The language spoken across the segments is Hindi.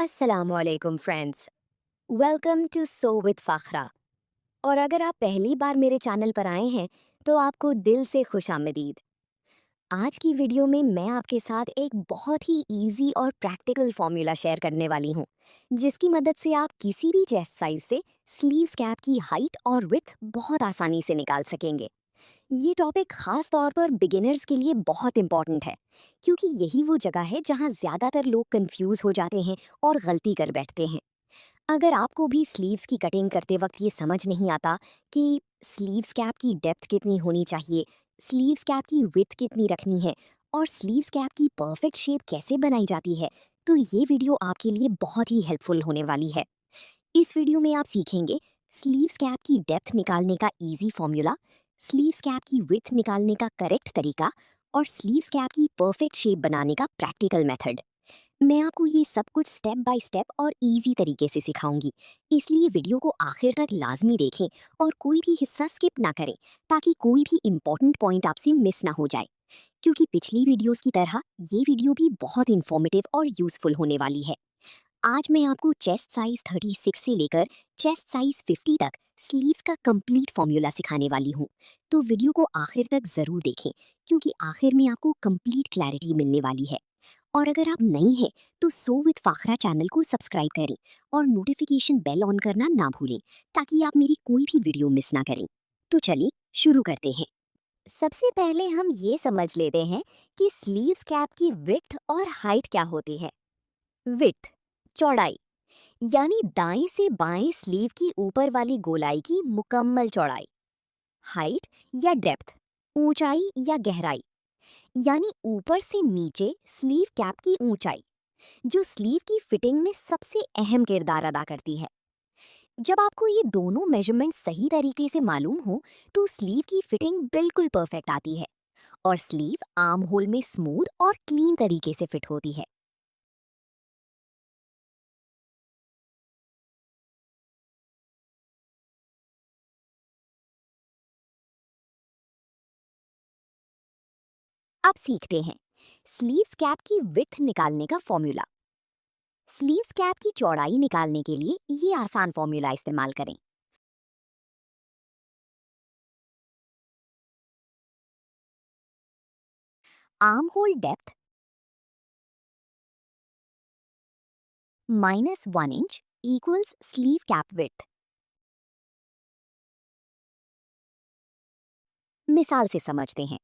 अस्सलामुअलैकुम friends. Welcome to show with Fakhra. और अगर आप पहली बार मेरे चैनल पर आए हैं तो आपको दिल से खुशामदीद। आज की वीडियो में मैं आपके साथ एक बहुत ही इजी और प्रैक्टिकल फॉर्मूला शेयर करने वाली हूँ, जिसकी मदद से आप किसी भी चेस्ट साइज से स्लीव्स कैप की हाइट और विड्थ बहुत आसानी से निकाल सकेंगे। ये टॉपिक खास तौर पर बिगिनर्स के लिए बहुत इंपॉर्टेंट है, क्योंकि यही वो जगह है जहाँ ज़्यादातर लोग कंफ्यूज हो जाते हैं और गलती कर बैठते हैं। अगर आपको भी स्लीव्स की कटिंग करते वक्त ये समझ नहीं आता कि स्लीव्स कैप की डेप्थ कितनी होनी चाहिए, स्लीव्स कैप की विड्थ कितनी रखनी है और स्लीव्स कैप की परफेक्ट शेप कैसे बनाई जाती है, तो ये वीडियो आपके लिए बहुत ही हेल्पफुल होने वाली है। इस वीडियो में आप सीखेंगे स्लीव्स कैप की डेप्थ निकालने का इजी फॉर्मूला, स्लीव्स कैप की विड्थ निकालने का करेक्ट तरीका और स्लीव्स कैप की परफेक्ट शेप बनाने का प्रैक्टिकल मेथड। मैं आपको ये सब कुछ स्टेप बाय स्टेप और इजी तरीके से सिखाऊंगी, इसलिए वीडियो को आखिर तक लाजमी देखें और कोई भी हिस्सा स्किप ना करें, ताकि कोई भी इंपॉर्टेंट पॉइंट आपसे मिस ना हो जाए। क्योंकि पिछली वीडियोस की तरह ये वीडियो भी बहुत इंफॉर्मेटिव और यूजफुल होने वाली है। आज मैं आपको चेस्ट साइज 36 से लेकर चेस्ट साइज 50 तक स्लीव्स का कंप्लीट फॉर्मूला सिखाने वाली हूँ। तो वीडियो को आखिर तक ज़रूर देखें, क्योंकि आखिर में आपको कंप्लीट क्लैरिटी मिलने वाली है। और अगर आप नई हैं तो सो विद फाखरा चैनल को सब्सक्राइब करें और नोटिफिकेशन बेल ऑन करना ना भूलें, ताकि आप मेरी कोई भी वीडियो मिस ना करें। तो चलिए शुरू करते हैं। सबसे पहले हम ये समझ लेते हैं कि स्लीव्स कैप की विड्थ और हाइट क्या होती है। विड्थ, चौड़ाई, यानी दाएं से बाएं स्लीव की ऊपर वाली गोलाई की मुकम्मल चौड़ाई। हाइट या डेप्थ, ऊंचाई या गहराई, यानी ऊपर से नीचे स्लीव कैप की ऊंचाई, जो स्लीव की फिटिंग में सबसे अहम किरदार अदा करती है। जब आपको ये दोनों मेजरमेंट सही तरीके से मालूम हो तो स्लीव की फिटिंग बिल्कुल परफेक्ट आती है और स्लीव आर्म होल में स्मूथ और क्लीन तरीके से फिट होती है। अब सीखते हैं स्लीव्स कैप की विड्थ निकालने का फॉर्मूला। स्लीव्स कैप की चौड़ाई निकालने के लिए ये आसान फॉर्मूला इस्तेमाल करें। Arm hole depth -1 inch equals sleeve cap width. मिसाल से समझते हैं।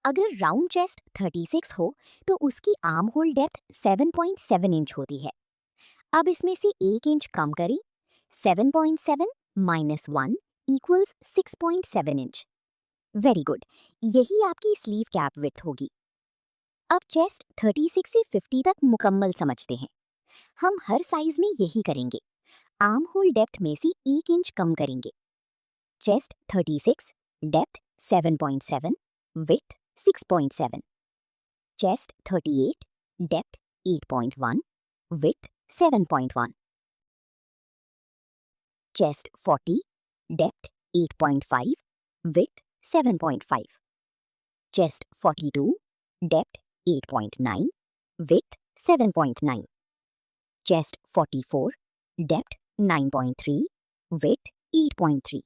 अगर राउंड चेस्ट 36 हो तो उसकी आर्म होल डेप्थ 7.7 इंच होती है। अब इसमें से 1 इंच कम करें। 7.7 -1 इक्वल्स 6.7 इंच। वेरी गुड, यही आपकी स्लीव कैप विड्थ होगी। अब चेस्ट 36 से 50 तक मुकम्मल समझते हैं। हम हर साइज में यही करेंगे। आर्म होल डेप्थ में से 1 इंच कम करेंगे। Chest 36, depth 7.7, width 6.7। Chest 38, depth 8.1, width 7.1। Chest 40, depth 8.5, width 7.5। Chest 42, depth 8.9, width 7.9। Chest 44, depth 9.3, width 8.3।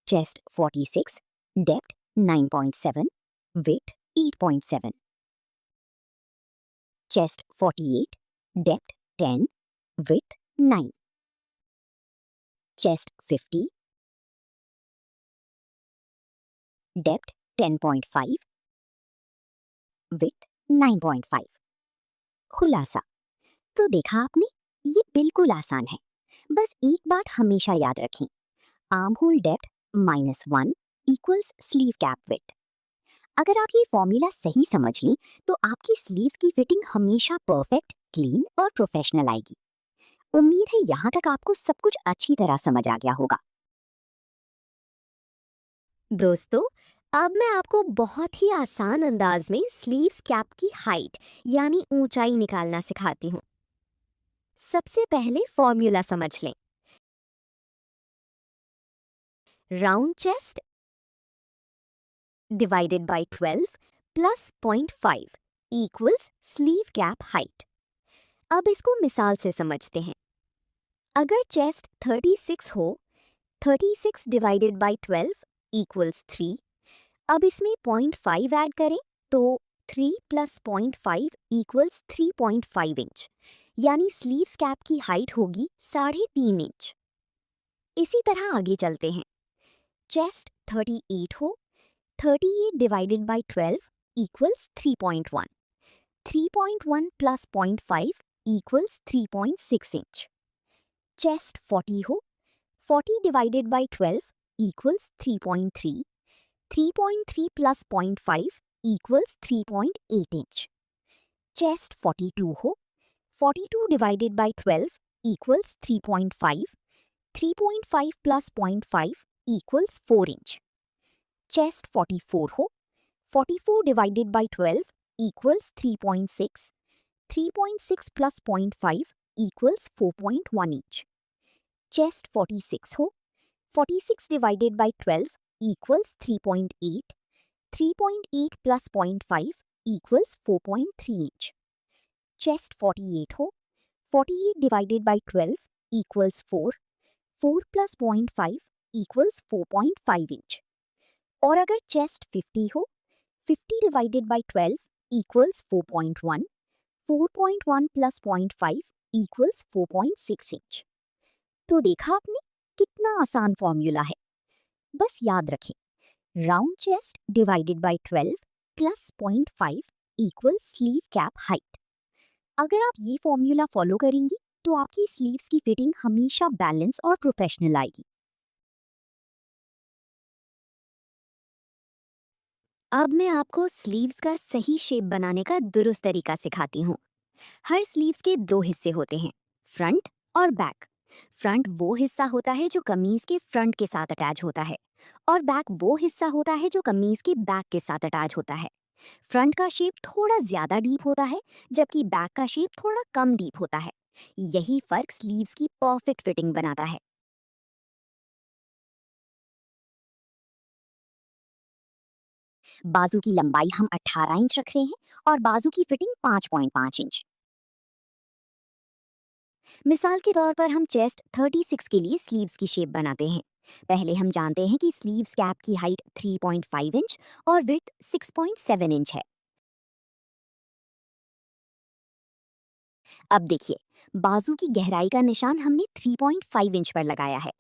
Chest 46, depth 9.7, width 8.7। Chest 48, depth 10, width 9। Chest 50, depth 10.5, width 9.5। खुलासा, तो देखा आपने, ये बिल्कुल आसान है। बस एक बात हमेशा याद रखें, arm hole depth -1 equals sleeve cap width. अगर आप ये फॉर्मूला सही समझ लें तो आपकी स्लीव की फिटिंग हमेशा परफेक्ट, क्लीन और प्रोफेशनल आएगी। उम्मीद है यहाँ तक आपको सब कुछ अच्छी तरह समझ आ गया होगा। दोस्तों, अब मैं आपको बहुत ही आसान अंदाज में स्लीव्स कैप की हाइट यानी ऊंचाई निकालना सिखाती हूँ। सबसे पहले फॉर्मूला समझ लें। Round chest divided by 12 plus 0.5 equals sleeve cap height. अब इसको मिसाल से समझते हैं। अगर चेस्ट 36 हो, 36 डिवाइडेड बाय 12 इक्वल्स 3। अब इसमें 0.5 ऐड करें तो 3 प्लस 0.5 इक्वल्स 3.5 इंच, यानी स्लीव्स कैप की हाइट होगी 3.5 इंच। इसी तरह आगे चलते हैं। चेस्ट 38 हो, 38 divided by 12 equals 3.1। 3.1 plus 0.5 equals 3.6 inch. Chest 40 हो, 40 divided by 12 equals 3.3। 3.3 plus 0.5 equals 3.8 inch. Chest 42 हो, 42 divided by 12 equals 3.5। 3.5 plus 0.5 equals 4 inch. Chest 44 हो, 44 divided by 12 equals 3.6। 3.6 plus 0.5 equals 4.1 inch. Chest 46 हो, 46 divided by 12 equals 3.8। 3.8 plus 0.5 equals 4.3 inch. Chest 48 हो, 48 divided by 12 equals 4। 4 plus 0.5 equals 4.5 inch. और अगर चेस्ट 50 हो, 50 divided by 12 equals 4.1। 4.1 plus 0.5 equals 4.6 inch. तो देखा आपने, कितना आसान फॉर्मूला है। बस याद रखें, round chest divided by 12 plus 0.5 equals sleeve cap height. अगर आप ये फॉर्मूला फॉलो करेंगी तो आपकी स्लीव्स की फिटिंग हमेशा बैलेंस और प्रोफेशनल आएगी। अब मैं आपको स्लीव्स का सही शेप बनाने का दुरुस्त तरीका सिखाती हूँ। हर स्लीव्स के दो हिस्से होते हैं, फ्रंट और बैक। फ्रंट वो हिस्सा होता है जो कमीज के फ्रंट के साथ अटैच होता है, और बैक वो हिस्सा होता है जो कमीज के बैक के साथ अटैच होता है। फ्रंट का शेप थोड़ा ज्यादा डीप होता है, जबकि बैक का शेप थोड़ा कम डीप होता है। यही फर्क स्लीव्स की परफेक्ट फिटिंग बनाता है। बाजू की लंबाई हम 18 इंच रख रहे हैं और बाजू की फिटिंग 5.5 इंच। मिसाल के तौर पर हम चेस्ट 36 के लिए स्लीव्स की शेप बनाते हैं। पहले हम जानते हैं कि स्लीव्स कैप की हाइट 3.5 इंच और विड्थ 6.7 इंच है। अब देखिए, बाजू की गहराई का निशान हमने 3.5 इंच पर लगाया है,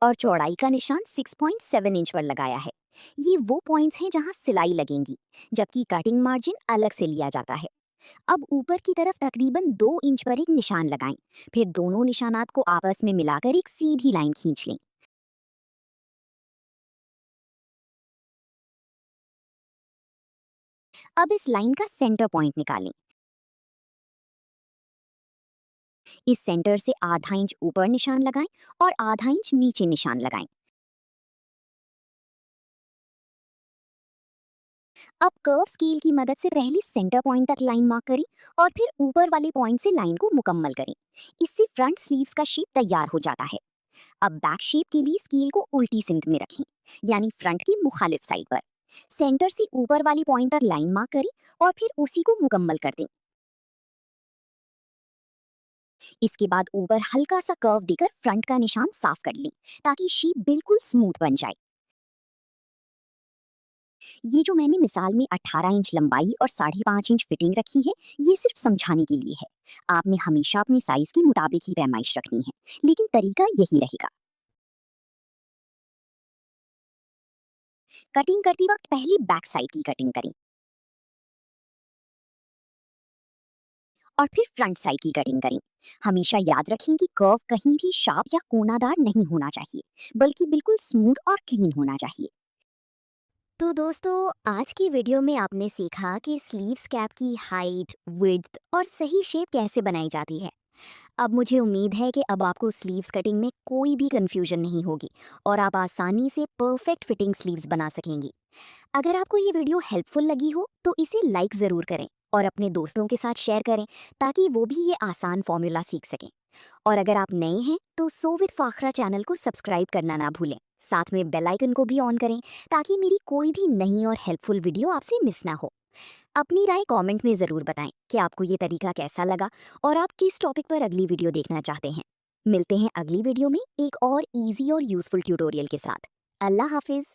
और चौड़ाई का निशान 6.7 इंच पर लगाया है। ये वो पॉइंट्स हैं जहां सिलाई लगेंगी, जबकि कटिंग मार्जिन अलग से लिया जाता है। अब ऊपर की तरफ तकरीबन 2 इंच पर एक निशान लगाएं, फिर दोनों निशानात को आपस में मिलाकर एक सीधी लाइन खींच लें। अब इस लाइन का सेंटर पॉइंट निकालें। इस सेंटर से आधा इंच ऊपर निशान लगाएं और आधा इंच नीचे निशान लगाएं। अब कर्व स्केल की मदद से पहले सेंटर पॉइंट तक लाइन मार्क करें और फिर ऊपर वाले पॉइंट से लाइन को मुकम्मल करें। इससे फ्रंट स्लीव्स का शेप तैयार हो जाता है। अब बैक शेप के लिए स्केल को उल्टी सिमत में रखें, यानी फ्रंट की मुखालिफ साइड पर। सेंटर से ऊपर वाली पॉइंट तक लाइन मार्क करें और फिर उसी को मुकम्मल कर दें। इसके बाद ऊपर हल्का सा कर्व देकर फ्रंट का निशान साफ कर लें, ताकि शेप बिल्कुल स्मूथ बन जाए। ये जो मैंने मिसाल में 18 इंच लंबाई और 5.5 इंच फिटिंग रखी है, ये सिर्फ समझाने के लिए है। आपने हमेशा अपने साइज के मुताबिक ही पैमाइश रखनी है, लेकिन तरीका यही रहेगा। कटिंग करते वक्त पहले बैक साइड की कटिंग करें और फिर फ्रंट साइड की कटिंग करें। हमेशा याद रखें कि कर्व कहीं भी शार्प या कोनादार नहीं होना चाहिए, बल्कि बिल्कुल स्मूथ और क्लीन होना चाहिए। तो दोस्तों, आज की वीडियो में आपने सीखा कि स्लीव्स कैप की हाइट, विड्थ और सही शेप कैसे बनाई जाती है। अब मुझे उम्मीद है कि अब आपको स्लीव्स कटिंग में कोई भी कंफ्यूजन नहीं होगी और आप आसानी से परफेक्ट फिटिंग स्लीव्स बना सकेंगी। अगर आपको ये वीडियो हेल्पफुल लगी हो तो इसे लाइक ज़रूर करें और अपने दोस्तों के साथ शेयर करें, ताकि वो भी ये आसान फॉर्मूला सीख सकें। और अगर आप नए हैं तो सो विद फाखरा चैनल को सब्सक्राइब करना ना भूलें। साथ में बेल आइकन को भी ऑन करें ताकि मेरी कोई भी नई और हेल्पफुल वीडियो आपसे मिस ना हो। अपनी राय कमेंट में ज़रूर बताएं कि आपको ये तरीका कैसा लगा और आप किस टॉपिक पर अगली वीडियो देखना चाहते हैं। मिलते हैं अगली वीडियो में एक और इजी और यूज़फुल ट्यूटोरियल के साथ। अल्लाह हाफिज़।